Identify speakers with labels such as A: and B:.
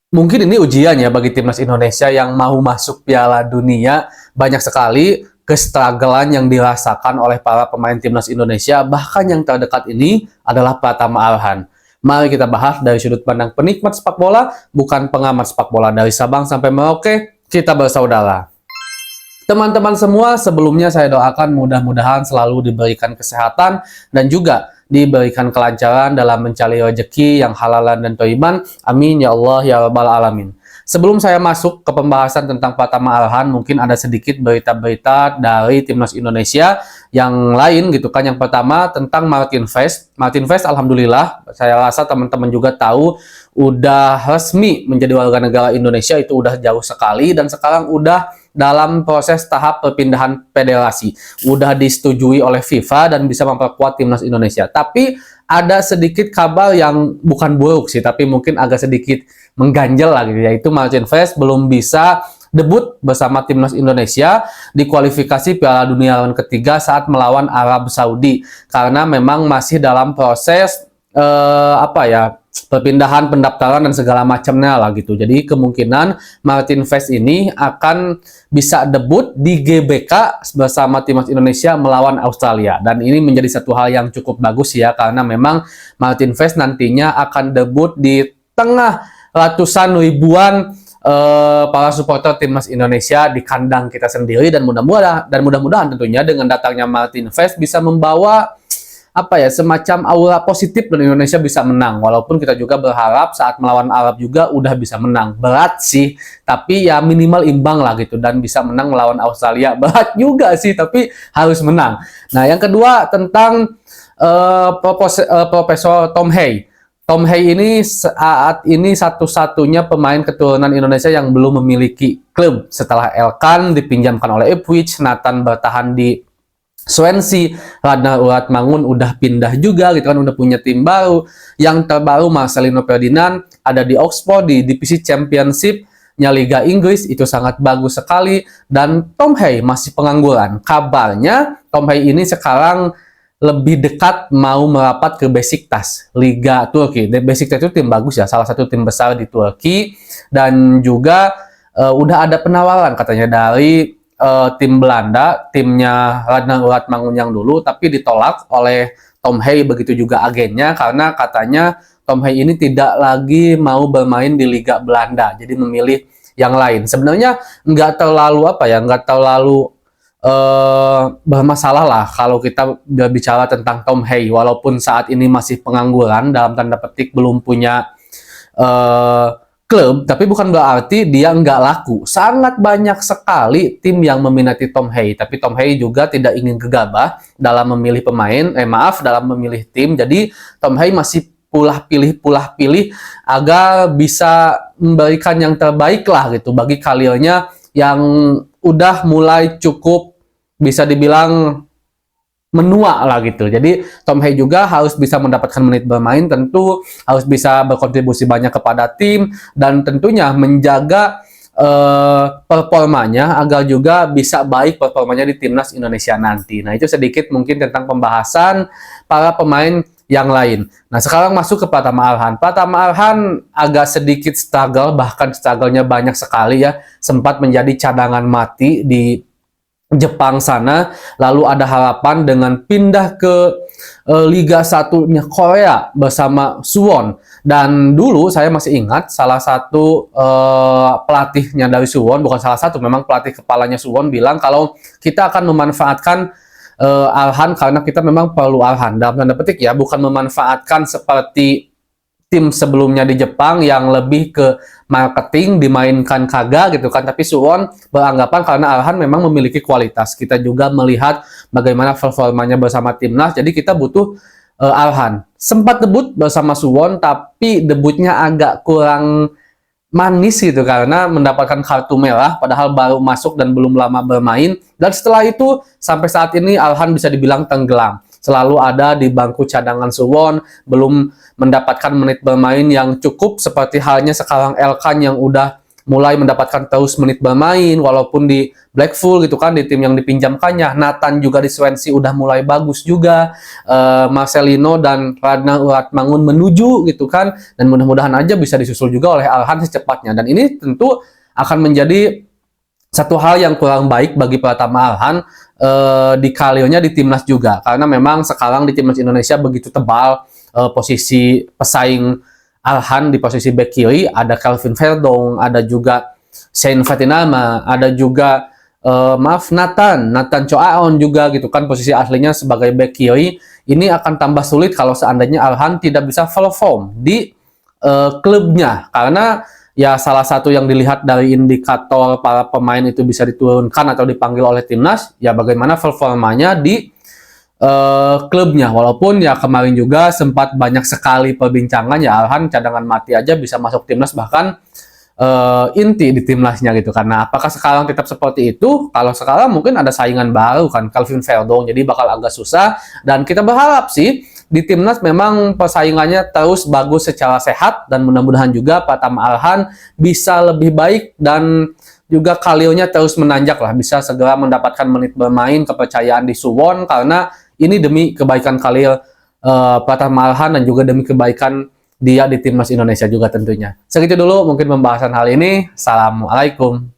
A: Mungkin ini ujian ya bagi timnas Indonesia yang mau masuk Piala Dunia. Banyak sekali kestrugglean yang dirasakan oleh para pemain timnas Indonesia. Bahkan yang terdekat ini adalah Pratama Arhan. Mari kita bahas dari sudut pandang penikmat sepak bola, bukan pengamat sepak bola. Dari Sabang sampai Merauke, kita bersaudara. Teman-teman semua, sebelumnya saya doakan mudah-mudahan selalu diberikan kesehatan dan juga diberikan kelancaran dalam mencari rezeki yang halalan dan thayyiban. Amin ya Allah ya rabbal alamin. Sebelum saya masuk ke pembahasan tentang Pratama Arhan, mungkin ada sedikit berita-berita dari timnas Indonesia yang lain gitu kan. Yang pertama tentang Martin Fresh. Martin Fresh alhamdulillah, saya rasa teman-teman juga tahu udah resmi menjadi warga negara Indonesia, itu udah jauh sekali, dan sekarang udah dalam proses tahap perpindahan federasi. Udah disetujui oleh FIFA dan bisa memperkuat timnas Indonesia. Tapi ada sedikit kabar yang bukan buruk sih, tapi mungkin agak sedikit mengganjal lah gitu, yaitu Martin Fresh belum bisa debut bersama timnas Indonesia di kualifikasi Piala Dunia round ketiga saat melawan Arab Saudi, karena memang masih dalam proses perpindahan pendaftaran dan segala macamnya lah gitu. Jadi kemungkinan Martin Fresh ini akan bisa debut di GBK bersama timnas Indonesia melawan Australia, dan ini menjadi satu hal yang cukup bagus ya, karena memang Martin Fresh nantinya akan debut di tengah ratusan ribuan para supporter timnas Indonesia di kandang kita sendiri, dan mudah-mudahan tentunya dengan datangnya Martin Fresh bisa membawa semacam aura positif dan Indonesia bisa menang. Walaupun kita juga berharap saat melawan Arab juga udah bisa menang. Berat sih, tapi ya minimal imbang lah gitu, dan bisa menang melawan Australia. Berat juga sih, tapi harus menang. Nah, yang kedua tentang Profesor Tom Hay. Tom Hay ini saat ini satu-satunya pemain keturunan Indonesia yang belum memiliki klub. Setelah Elkan dipinjamkan oleh Ipswich, Nathan bertahan di Swansea, Radna Uratmangun udah pindah juga gitu kan, udah punya tim baru. Yang terbaru Marcelino Ferdinand ada di Oxford di divisi Championship-nya Liga Inggris, itu sangat bagus sekali. Dan Tom Hay masih pengangguran. Kabarnya Tom Hay ini sekarang lebih dekat mau merapat ke Besiktas, Liga Turki. Besiktas itu tim bagus ya, salah satu tim besar di Turki, dan juga udah ada penawaran katanya dari tim Belanda, timnya Radna Uratmangun yang dulu, tapi ditolak oleh Tom Hay, begitu juga agennya, karena katanya Tom Hay ini tidak lagi mau bermain di Liga Belanda, jadi memilih yang lain. Sebenarnya nggak terlalu bermasalah lah kalau kita berbicara tentang Tom Hay, walaupun saat ini masih pengangguran dalam tanda petik, belum punya klub, tapi bukan berarti dia nggak laku. Sangat banyak sekali tim yang meminati Tom Hay, tapi Tom Hay juga tidak ingin gegabah dalam memilih pemain, dalam memilih tim. Jadi Tom Hay masih pulah pilih agar bisa memberikan yang terbaik lah gitu bagi karirnya yang udah mulai cukup bisa dibilang menua lah gitu. Jadi Tom Hay juga harus bisa mendapatkan menit bermain, tentu harus bisa berkontribusi banyak kepada tim, dan tentunya menjaga performanya agar juga bisa baik performanya di timnas Indonesia nanti. Nah, itu sedikit mungkin tentang pembahasan para pemain yang lain. Nah, sekarang masuk ke Pratama Arhan. Pratama Arhan agak sedikit struggle, bahkan struggle-nya banyak sekali ya. Sempat menjadi cadangan mati di Jepang sana, lalu ada harapan dengan pindah ke Liga 1-nya Korea bersama Suwon. Dan dulu saya masih ingat salah satu pelatihnya dari Suwon, bukan salah satu, memang pelatih kepalanya Suwon bilang kalau kita akan memanfaatkan Arhan karena kita memang perlu Arhan. Dalam tanda petik ya, bukan memanfaatkan seperti tim sebelumnya di Jepang yang lebih ke marketing, dimainkan kagak gitu kan. Tapi Suwon beranggapan karena Arhan memang memiliki kualitas. Kita juga melihat bagaimana performanya bersama timnas, jadi kita butuh Arhan. Sempat debut bersama Suwon, tapi debutnya agak kurang manis gitu karena mendapatkan kartu merah padahal baru masuk dan belum lama bermain. Dan setelah itu sampai saat ini Arhan bisa dibilang tenggelam, selalu ada di bangku cadangan Suwon, belum mendapatkan menit bermain yang cukup seperti halnya sekarang Elkan yang udah mulai mendapatkan terus menit bermain walaupun di Blackpool gitu kan, di tim yang dipinjamkannya. Nathan juga di Swansea udah mulai bagus juga. Marcelino dan Ragnar Uratmangun menuju gitu kan, dan mudah-mudahan aja bisa disusul juga oleh Arhan secepatnya. Dan ini tentu akan menjadi satu hal yang kurang baik bagi Pratama Arhan di kalionya di timnas juga, karena memang sekarang di timnas Indonesia begitu tebal posisi pesaing Arhan di posisi back kiri. Ada Calvin Verdong, ada juga Shane Fatinama, ada juga Nathan Choaon juga gitu kan, posisi aslinya sebagai back kiri. Ini akan tambah sulit kalau seandainya Arhan tidak bisa perform di klubnya, karena ya salah satu yang dilihat dari indikator para pemain itu bisa diturunkan atau dipanggil oleh timnas, ya bagaimana performanya di klubnya. Walaupun ya kemarin juga sempat banyak sekali perbincangan ya Arhan cadangan mati aja bisa masuk timnas, bahkan inti di timnasnya gitu. Karena apakah sekarang tetap seperti itu? Kalau sekarang mungkin ada saingan baru kan, Calvin Verdong, jadi bakal agak susah. Dan kita berharap sih di timnas memang persaingannya terus bagus secara sehat, dan mudah-mudahan juga Pratama Arhan bisa lebih baik dan juga kalionya terus menanjak lah, bisa segera mendapatkan menit bermain, kepercayaan di Suwon, karena ini demi kebaikan kalio Pratama Arhan dan juga demi kebaikan dia di timnas Indonesia juga tentunya. Segitu dulu mungkin pembahasan hal ini. Assalamualaikum.